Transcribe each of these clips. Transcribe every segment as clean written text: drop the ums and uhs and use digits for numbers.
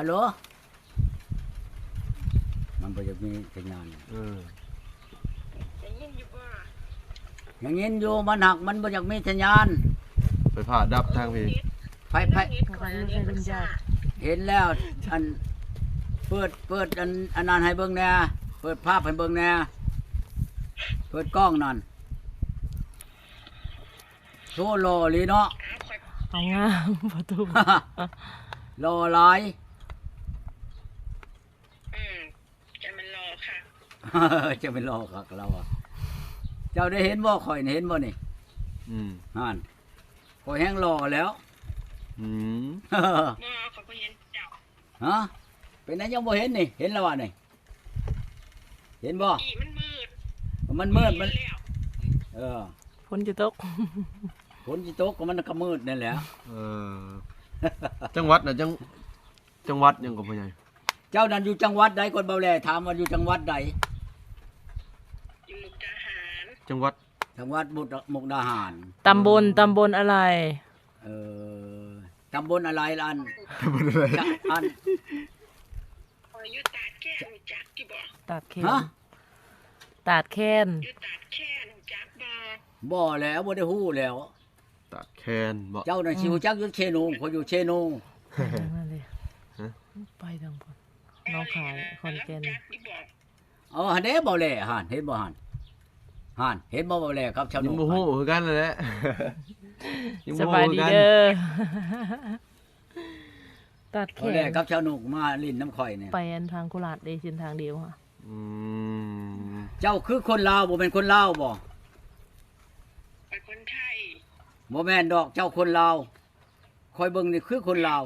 ฮัลโหลมันบ่จะมีสัญญาณได้ยินอยู่บ่อย่างนี้อยู่มันหักมันบ่อยากมีสัญญาณไปผ่าดับทางพี่ไฟเห็นแล้วอันเปิดอันนั้นให้เบิ่งแน่เปิดภาพให้เบิ่งแน่เปิดกล้องนั่นโซโลลีเนาะเอางามประตูรอหลายจะมันรอค่ะจะไปรอคักเราอ่ะเจ้าได้เห็นบ่ข่อยเห็นบ่นี่ห่านข่อยแห้งรอแล้วบ่เขาบ่เห็นเจ้าฮะเป็นนั้นยังบ่เห็นนี่เห็นแล้วว่ะนี่เห็นบ่มันมืดมันฝนจะตกฝนจะตกก็มันก็มืดนั่นแหละจังหวัดน่ะจังหวัดยังก็บ่ใหญ่เจ้านั่นอยู่จังหวัดใดคนเบาแลถามว่าอยู่จังหวัดใดอยู่มุกดาหารจังหวัดมุกดาหารตำบลอะไรตำบลอะไรล่ะตำบลอะไรอันอยู่ตาดแค่รู้จักกี่บ่ตาดแค่ตาดแค่อยู่ตาดแค่รู้จักบ่แล้วบ่ได้ฮู้แล้วตาดแคนบ่เจ้าน่ะสิฮู้จักอยู่เชนูข่อยอยู่เชนูนั่นเลยไปทางพุ่นน้องขายคอนแก่นหั่นเด้บ่แลหั่นเห็นบ่หั่นเห็นบ่แลครับชาวนูยังบ่ฮู้คือกันนั่นแหละสบายดีเด้อตัดแขนครับชาวนูมาลิ้นน้ำข่อยเนี่ยไปทางโคราชได้เส้นทางเดียวค่ะเจ้าคือคนลาวบ่เป็นคนลาวบ่เป็นคนไทยบ่แม่นดอกเจ้าคนลาวคอยเบิ่งนี่คือคนลาว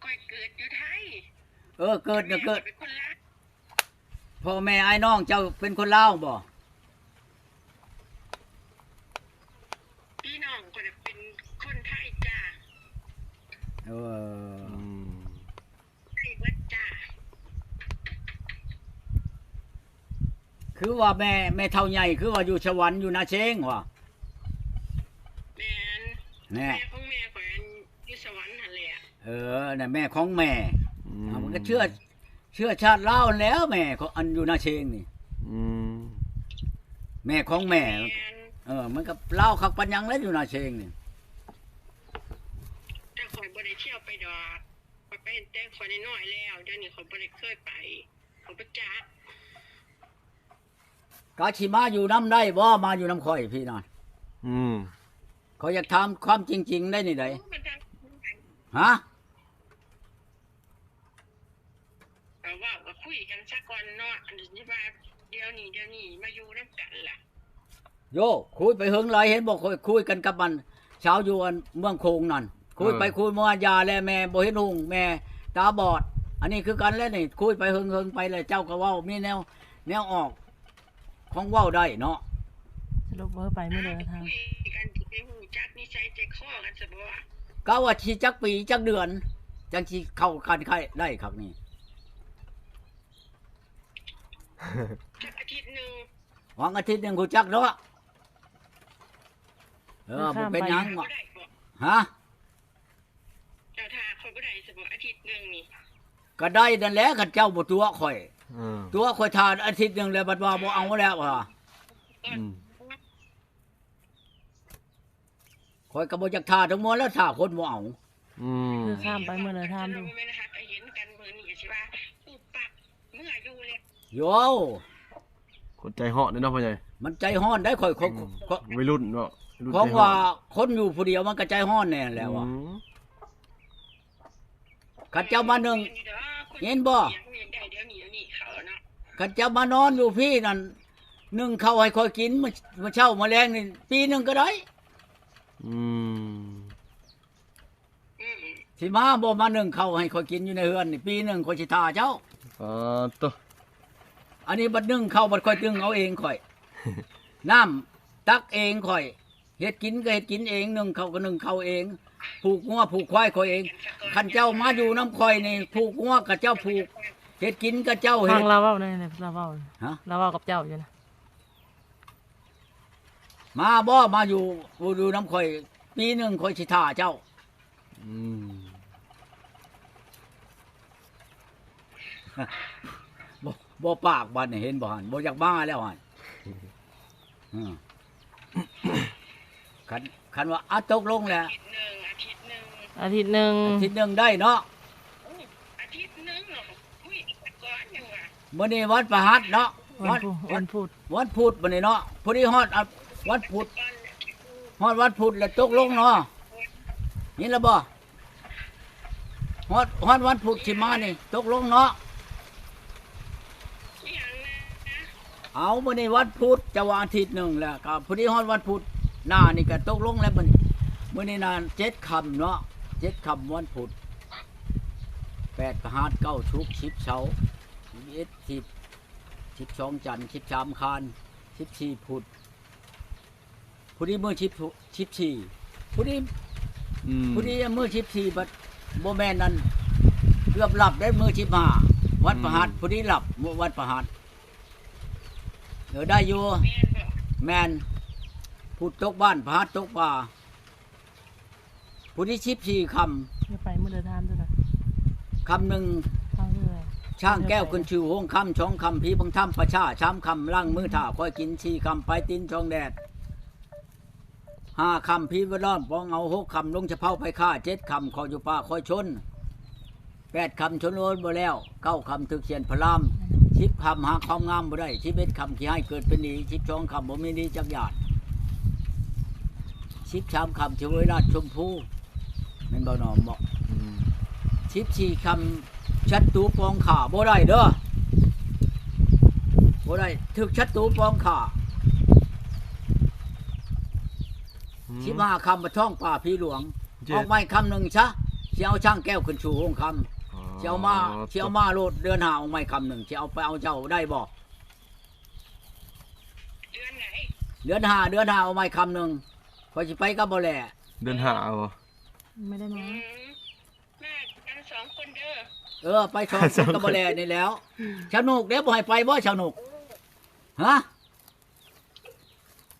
ก้อยเกิดอยู่ไทยเกิดน่ะเกิดพ่อแม่ไอ้น้องเจ้าเป็นคนลาวบ่พี่น้องก็เป็นคนไทยจ้าไทยเบิดจ้าคือว่าแม่เท่าใหญ่คือว่าอยู่สวรรค์อยู่นาเชงว่ะแม่ของแม่ข่อยอยู่สวรรค์หั่นแหละน่ะแม่ของแม่มันก็เชื่อชาติลาวแล้วแม่ของอันอยู่นาเชงนี่แม่ของแม่มันก็ลาวคักปัญญังแล้วอยู่นาเชงนี่แต่ข่อยบ่ได้เที่ยวไปดอกข่อยไปเห็นแต่ข่อยน้อยแล้วเดี๋ยวนี้ข่อยบ่ได้เคยไปข่อยบ่จักกาชิมาอยู่น้ำได้บ่มาอยู่น้ำข่อยพี่น้อยเขาอยากถามความจริงๆได้นี่ไดฮะว่าก็คุยกันซะก่อนเนาะอันนี้ว่าเดี๋ยวนี้มาอยู่นำกันล่ะโยคุยไปเฮิงหลายเห็นบอกคุยกันกับมันเช้าอยู่อันเมืองโคงนั่นคุยไปคุยมายาแลแม่บ่เห็นหุงแม่ตาบอดอันนี้คือกันแล้วนี่คุยไปเฮิงไปเลยเจ้าก็เว้ามีแนวออกของเว้าได้เนาะสรุปว่าไปไม่เลยทางกันไปฮู้จักนิสัยใจคอกันซะบ่ก็ว่าสิจักปีจักเดือนจังสิเข้ากันใครได้ครับนี่อาทิตย์นึงหวังอาทิตย์นึงกูจักเนาะบ่เป็นหยังบ่ฮะเจ้าท่าข่อยบ่ได้ซะบ่อาทิตย์นึงนี่ก็ได้นั่นแหละคันเจ้าบ่ตัวข่อยตัวข่อยทานอาทิตย์นึงแล้วบัดว่าบ่เอาแล้วว่ะข่อยก็บ่อยากทาทั้งหมดแล้วถ้าคนบ่เอาคือข้ามไปเมื่อเลยทามดูเห็นกันมื้อนี้ก็สิว่าปุ๊บปั๊บเมื่ออยู่เลยโยคนใจฮ้อนเนาะพ่อใหญ่มันใจฮ้อนได้ข่อยวัยรุ่นเนาะของว่าคนอยู่ผู้เดียวมันก็ใจฮ้อนแน่แล้วว่ะคันเจ้ามานึงเห็นบ่คันเจ้ามานอนอยู่พี่นั่นนึ่งข้าวให้ข่อยกินมาเช้ามาแลงนี่ปีนึงก็ได้สิมาบ่มานึ่งข้าวให้ข่อยกินอยู่ในเฮือนนี่ปีนึงข่อยสิท่าเจ้าตัวอันนี้บัดนึ่งข้าวบัดข่อยตึงเอาเองข่อยน้ำตักเองข่อยเฮ็ดกินก็เฮ็ดกินเองนึ่งข้าวก็นึ่งข้าวเองผูกงัวผูกควายข่อยเองคันเจ้ามาอยู่น้ำข่อยนี่ผูกงัวกับเจ้าผูกเฮ็ดกินกับเจ้าเฮ็ดฟังเราเว้านี่เราเว้าเราเว้ากับเจ้าอยู่นะมาบ่มาอยู่น้ำข่อยปีนึงข่อยสิท่าเจ้า บ่ปากบัดนี่เห็นบ่หั่นบ่อยากมาแล้วหั่นอืมคันว่าตกลงแล้ว อาทิตย์หนึ่ง อาทิตย์หนึ่ง อาทิตย์หนึงได้เนาะ อาทิตย์หนึ่งเหรออุ้ยก่อนยังวะ มื้อนี้วันพฤหัสเนาะ วันพุธ วันพุธมื้อนี้เนาะพอดีฮอดวันพุธ ก่อน ฮอดวันพุธแล้วตกลงเนาะนี่ละบ่ฮอดวันพุธสิมานี่ตกลงเนาะ อย่างนะ เอามื้อนี้วันพุธจะว่าอาทิตย์หนึงแล้วก็พอดีฮอดวันพุธหน้านี่ก็ตกลงแล้วมื้อนี้นาน7ค่ำเนาะ7ค่ำวันพุธ8พฤหัส9ศุกร์10เสาร์11 10 12จันทร์13คาน14พุธพอดีมื้อ14พอดี อืม พอดีมื้อ14บัดบ่แม่นนั่นเกือบหลับได้มื้อ15วันพฤหัสพอดีหลับมื้อวันพฤหัสได้อยู่ แม่นบอก แม่นพูดตกบ้านพฤหัสตกป่าพอดี14ค่ำ จะไปเมื่อเดือนทามด้วยนะ คำหนึง ทางเรื่อย ช่างแก้วขึ้นชื่อโฮงคำ2คำผีบังถ้ำประชา3คำล่างมือถ่าค่อยกิน4คำไปตีนช่องแดด5คำผีวร้อนปองเอา6คำลงจะเผาไปฆ่า7คำขออยู่ป่าคอยชน8คำชนโอนบ่แล้ว9คำถึกเขียนพระราม10คำหาความงามบ่ได้11คำขี้ให้เกิดเป็นหนี้12คำบ่มีหนี้จักหยาด13คำช่วยราชชมพูแม่นบ่หนอมบ่ อืม 14คำชัดตูปองขาบ่ได้เด้อบ่ได้ถึกชัดตูปองขา15คำประท่องป่าพี่หลวงออกไม้คำหนึงซะสิเอาช่างแก้วขึ้นสู่โฮงคำสิเอามาโลดเดือนหาออกไม้คำหนึงสิเอาไปเอาเจ้าได้บ่ เดือนไหน เดือนหาเอาไม้คำหนึงพอยสิไปก็บ่แล เดินหาบ่ ไม่ได้มา แม่กัน2 คนเด้อ ไปชมก็บ่แลนี่แล้วชาวนุกเดี๋ยวบ่ให้ไปบ่ชาวนุกฮะ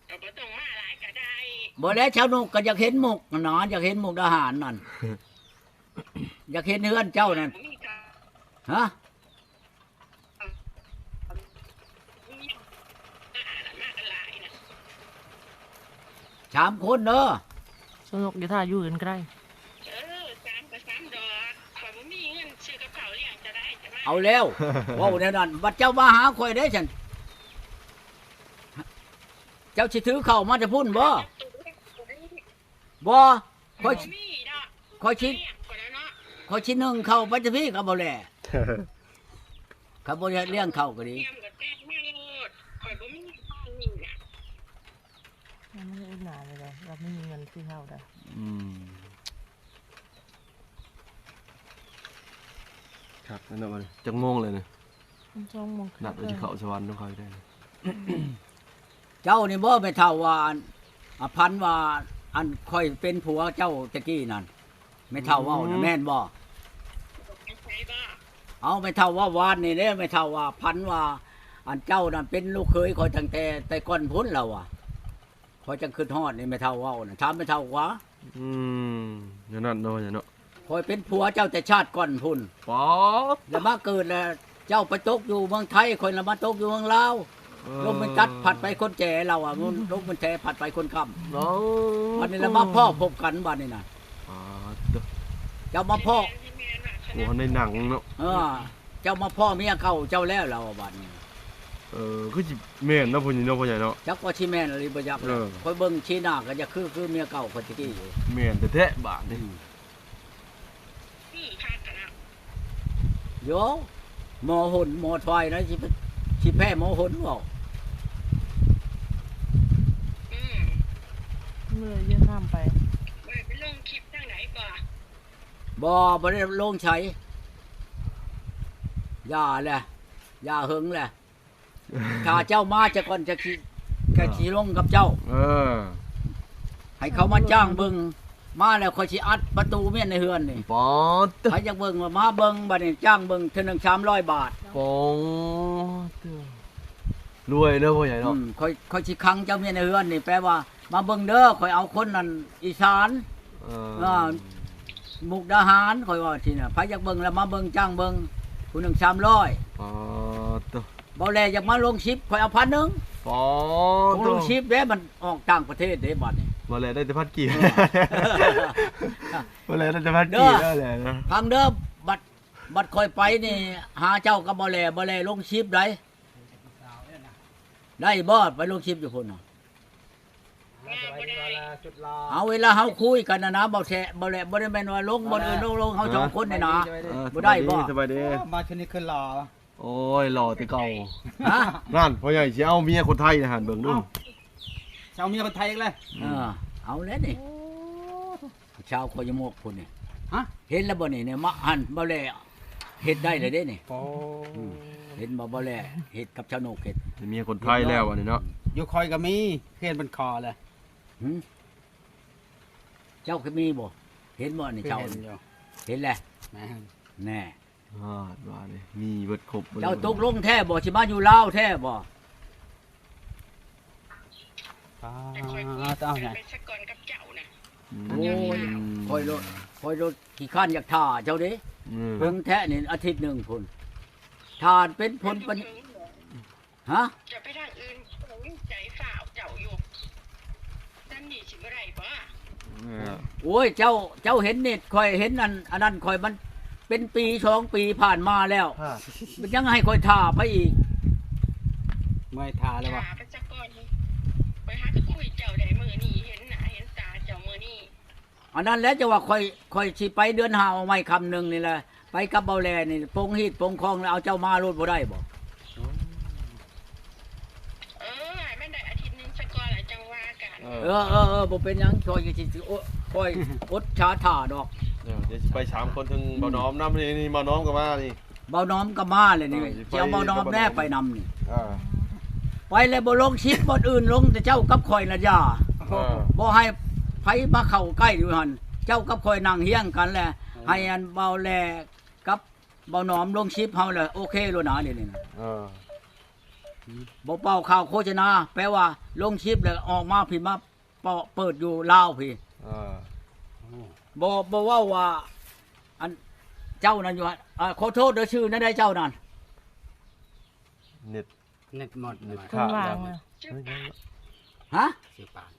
เราบ่ต้องมาหลายก็ได้ บ่แล้วชาวนุกก็อยากเห็นหมกหนอนอยากเห็นหมกทหารนั่น อยากเห็นเฮือนเจ้านั่น บ่มีก็ ฮะ มีมากันหลายนะ 3คนเด้อ สนุกอยู่ท่าอยู่อื่นใกล้ 3กับ3ดอกข่อยบ่มีเงินซื้อกับข้าวเลี้ยงจะได้จะมา เอาแล้วเว้าแน่นอนบัดเจ้ามาหาข่อยได้ฉันเจ้าสิถือเข้ามาจะพุ่นบ่บ่ข่อย บ่มีดอก ข่อยสิ เลี้ยงคนละเนาะ ข่อยสินึ่งเข้าไปจะพี่ก็บ่แลครับบ่ได้เลี้ยงเข้าก็ดี เลี้ยงก็แต่งมาโลดข่อยบ่มีข้าวนี่น่ะ ยังไม่ได้อุดหนาเลยเลยเราไม่มีเงินซื้อข้าวได้ อืมครับนั่นน่ะมันจักโมงเลยนะ ช่องมง นัดว่าสิเข้าสวรรค์ต้องคอยได้นะ เจ้านี่บ่แม่เฒ่าว่าพันว่าอันค่อยเป็นผัวเจ้าตะกี้นั่นแม่เฒ่าเว้าน่ะแม่นบ่ ใช่บ่ เอาแม่เฒ่าว่าวานนี่เด้แม่เฒ่าว่าพันว่าอันเจ้านั่นเป็นลูกเขยข่อยตั้งแต่ก่อนพ้นแล้วอ่ะข่อยจังขึ้นฮอดนี่แม่เฒ่าเว้าน่ะถามแม่เฒ่าว่า อืมอย่างนั้นเนาะอย่างเนาะ ข่อยเป็นผัวเจ้าแต่ชาติก่อนพุ่น ป๊อป แล้วมาเกิดแล้วเจ้าไปตกอยู่เมืองไทยข่อยละมาตกอยู่เมืองลาวลมมันจัดผัดไปคนแก่เราอ่ะมันลมมันแท้ผัดไปคนค่ำ เนาะ วันนี้ละมาพ่อพบกันบัดนี้น่ะ อ่าเด้อ เจ้ามาพ่อ โอ้ในหนังเนาะ เจ้ามาพ่อเมียเก่าเจ้าแล้วเราบัดนี้ คือสิแม่นเนาะพุ่นนี่เนาะพ่อใหญ่เนาะ จักว่าชิแม่นหรือบ่จัก เออ ข่อยเบิ่งชี้หน้าก็จะคือเมียเก่าคนตะกี้อยู่ แม่นแต่แท้บาดนี่ คือคักกันแล้ว โยหมอหุ่นหมอถอยนะสิแพ้หมอหุ่นบ่ เมื่อเยื่นข้ามไป บ่ได้ไปลงคลิปทางไหนบ่ บ่ได้ลงใช้ย่าแหละย่าหึงแหละถ้าเจ้ามาจะก่อนจะขี่ลงกับเจ้า ให้เขามาจ้างเบิ่งมาแล้วค่อยสิอัดประตูเมียนในเฮือนนี่ ป๊อด ใครอยากเบิ่งว่ามาเบิ่งบัดนี้จ้างเบิ่งเทื่อหนึง300 บาท ป๊อดรวยเด้อพ่อใหญ่เนาะ ค่อยสิคังเจ้าเมียในเฮือนนี่แปลว่ามาเบิ่งเด้อค่อยเอาคนนั้นอีสาน มุกดาหารค่อยว่าสิน่ะใครอยากเบิ่งแล้วมาเบิ่งจ้างเบิ่ง ผู้หนึ่ง300 อ๋อตัว บ่แลอยากมาลงชิปข่อยเอา1,000 อ๋อ ผู้ ตั ล ว งชิปเด้มันออกต่างประเทศเด้บัดนี้ บ่เลยได้แต่พัดกี่บ่เลยได้แต่พัด เด้ กี่ อ ได้แหละนะ พังเด้อบัดข่อยไปนี่หาเจ้าก็บ่แลลงชิปได้บ่ไปลงชิปอยู่พุ่นน่ะ งาบ่ได้ เอาเวลาเฮาคุยกันนะบ่แท้บ่แลบ่ได้แม่นว่าลงบ่อื่นลงเฮาสองคนนี่นะ บ่ได้บ่ สบายดี มาชนิดขึ้นหล่อ โอ้ยหล่อแต่เก่า ฮะ นั่นพ่อใหญ่สิเอาเมียคนไทยนะหันเบิ่งดู ชาวเมียคนไทยอีกเลย เอาแล้วนี่ชาวโคยโมกพุ่นนี่ ฮะ เห็นแล้วบ่นี่เนี่ยมะหันบ่แลเฮ็ดได้เลยเด้นี่ โอ้ เห็นบ่แลเฮ็ดกับชาวนกเฮ็ด เมียคนไทยแล้วอันนี้เนาะ อยู่คอยก็มีเขียนบนคอเลย หึเจ้าคือมีบ่เห็นบ่นี่เจ้า เห็นอยู่ เห็นแล้ว แม่ แน่ ว่านี่มีเบิดครบบิด เจ้าตกลงแท้บ่สิมาอยู่ลาวแท้บ่ แต่คอยคุย ต้อง กั ไง นไปสักก่อนกับเจ้าน่ะ อืม โอ้ยคอยรถขี้ข้านอยากท่าเจ้าเด้ อืม เพิ่งแท้นี่อาทิตย์หนึงพุ่นทานเป็นผลปัญฮะ จะไปทางอื่นเราใจฝ่าเจ้าอยู่นั่นนี่สิบ่ได้บ่ โอ้ยเจ้าเห็นเน็ตคอยเห็นอันนั้นคอยมันเป็นปี2 ปีผ่านมาแล้วมันยังให้คอยท่าไปอีก เมื่อยทาเลยวะ ถาไปสักก่อนไปหาจะคุยเจ้าได้มื้อนี้เห็นหน้าเห็นตาเจ้ามื้อนี้ อันนั้นแล้วจะว่าคอยสิไปเดือน5เอาไม่คำหนึงนี่แหละไปกับเบาแลนี่ปงฮีดปงคลองแล้วเอาเจ้ามาโลดบ่ได้บ่ ให้มันได้อาทิตย์หนึงสักก่อนแล้วจังว่ากัน บ่เป็นหยังคอยสิคอยอดชาท่าดอก เดี๋ยวจะไป3คนถึงบ่น้อมนำนี่บ่น้อมก็มานี่ เบาน้อมก็มาเลยนี่ ไป เจ้าเบาน้อมแน่ไปนำนี่ อ่า ไปเลยบ่ลงชิปบ่อื่นลงแต่เจ้ากับข่อยน่ะอย่า บ่ให้ไผมาเข้าใกล้อยู่หั่นเจ้ากับข่อยนั่งเฮียงกันแหละให้อันเบาแลกับเบาหนอมลงชิปเฮาเลยโอเคโลดนะนี่นะ บ่เป่าข่าวโฆษณาแปลว่าลงชิปแล้วออกมาพี่มาเปิดอยู่ลาวพี่บ่เว้าว่าอันเจ้านั่นอยู่หั่นขอโทษเด้อชื่อนั่นได้เจ้านั่น เน็ต เน็ตหมด เน็ต เพิ่นวางแล้ว ชื่อปาน ฮะ สิปาน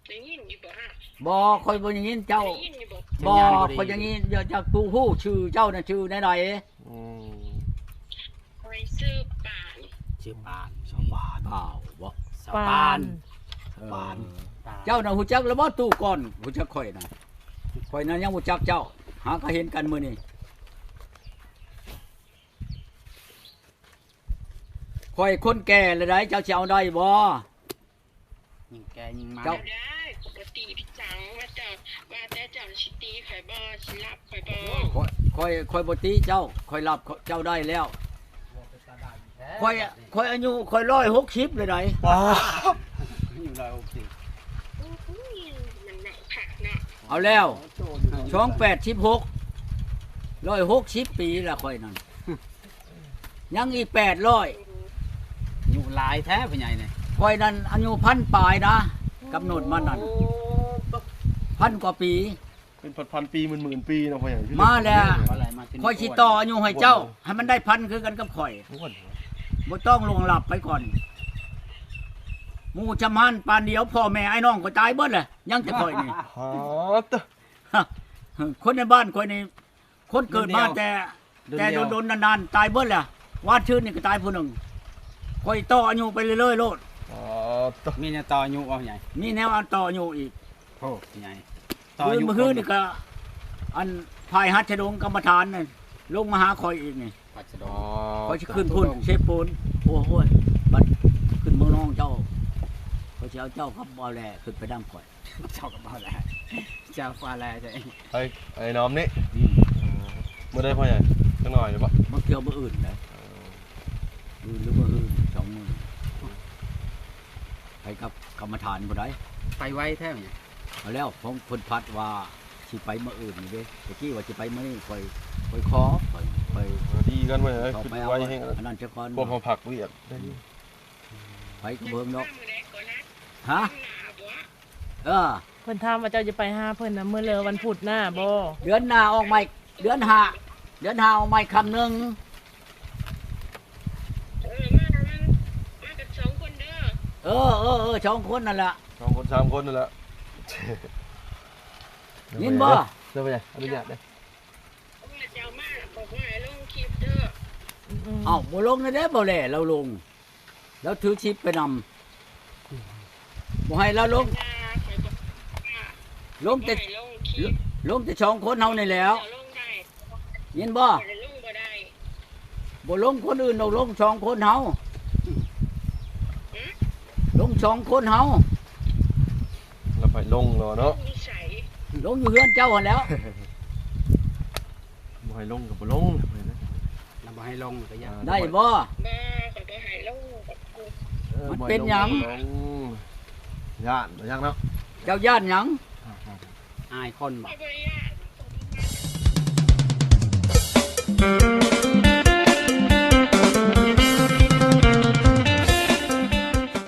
ได้ยินอยู่บ่ฮะ บ่ค่อยบ่อย่างนี้เจ้า ได้ยินอยู่บ่ บ่ค่อยอย่างนี้อย่าจะกูฮู้ชื่อเจ้าน่ะชื่อไหน อืม คอยซื้อปาน ชื่อปาน สบายเปล่าบ่ สปาน ปานเจ้าน่ะฮู้จักแล้วบ่ตู้ก่อนฮู้จักข่อยน่ะข่อยน่ะยังฮู้จักเจ้า หาก็เห็นกันมื้อนี้ข่อยคนแก่เลยได้เจ้าสิเอาได้บ่ ยิงแกยิงมา เจ้า ได้ปกติพี่จังว่าเจ้าว่าแต่เจ้าสิตีข่อยบ่สิรับข่อยบ่ ค่อยบ่ตีเจ้าค่อยรับเจ้าได้แล้วค่อยอายุค่อย160เลยได้ อยู่ได้โอเค อุ้ยมันหนักผักเนาะ เอาแล้ว286 160ปีละค่อยนั่นยังอีก800 อยู่หลายแท้พี่ใหญ่เนี่ย ค่อยนั่นอายุพันปลายนะกำหนดมันนั่นพันกว่าปี เป็นพันๆปีหมื่นๆปีเนาะพ่อใหญ่ มาแล้ว อะไรมาที่นี่ ค่อยสิต่ออายุให้เจ้า ให้มันได้พันคือกันกับข่อยบ่ต้องลงหลับไปก่อนหมู่ชะมันปานเดียวพ่อแม่ไอ้น้องก็ตายเบิดแหละยังแต่ข่อยนี่ ฮะตะ คนในบ้านข่อยนี่คนเกิดมาแต่โดนๆนานๆตายเบิดแหละวาดชื่นนี่ก็ตายผู้หนึงข่อยต่ออายุไปเรื่อยๆโลด ตะ มีเนี่ยต่ออยู่เอาใหญ่ มีแนวอันต่ออายุอีก โอ้พี่ใหญ่ มื้อนี่ก็อันภายฮัทชดงกรรมฐานนี่ลงมาหาข่อยอีกนี่ ปัจจุ อ๋ บั อน ข่อยสิขึ้นพุ่นเชฟปูนโอ้โหบัดขึ้นเมืองน้องเจ้าข่อยสิเอาเจ้ากับบ่แลขึ้นไปนำข่อย เจ้ากับบ้าแหละเจ้าฟ้าแลใช่ ไอ้น้อมนี่เมื่อได้พ่อใหญ่จังหน่อยเดี๋ยวบ่ บ่เกี่ยวบ่อื่นนะอื่นหรือบ่อื่นสองมื้อไปกับกรรมฐานบ่ได้ ไปไว้แท้พี่ใหญ่ เอาแล้วผมเพิ่นพัดว่าสิไปมื้ออื่นนี่เด้ตะกี้ว่าสิไปมื้อนี้ข่อยขอข่อย ดีกันไว้เลย เข้า ขึ้น ไปเอา ไว้ให้ อันนั้นจะก่อน พวกเขาผักเวียดได้ ไปก็เบิ่งเนาะ มื้อใดก่อนนะ ฮะ หน้าบ่ เออ เพิ่นถามว่าเจ้าจะไปหาเพิ่นน่ะมื้อเลอวันพุธหน้าบ่ เดือนหน้าออกใหม่เดือนห้าออกใหม่คำหนึง มากับสองคนเด้อ สองคนนั่นล่ะ 2คน3คนนั่นแหละ ยินบ่ เด้อไปใหญ่อนุญาตเด้อ ว่าเจ้ามาบอกว่าให้ลงคลิปเด้อ เอ้าบ่ลงนะเด้บ่แลเราลงแล้วถือชิปไปนำบ่ให้เราลง ข่อยบอกว่า ลงแต่ ให้ลงคลิป ลงแต่สองคนเฮานี่แหล้ว เดี๋ยวลงได้ ยินบ่ เดี๋ยวลงบ่ได้ บ่ลงคนอื่นดอกลงสองคนเฮาลงสองคนเฮา เราไปลงรอเนาะ นิสัย ลงอยู่เฮือนเจ้าหั่นแหล้ว บ่ให้ลงก็บ่ลงไปนะ เราบ่ให้ลงก็ยาก ได้บ่ บ่ข่อยบ่ให้ลงกับกู มันเป็นหยัง ย่านบ่ยังเนาะ เจ้าย่านหยัง อายคนบ่ ข่อยบ่ได้ยาก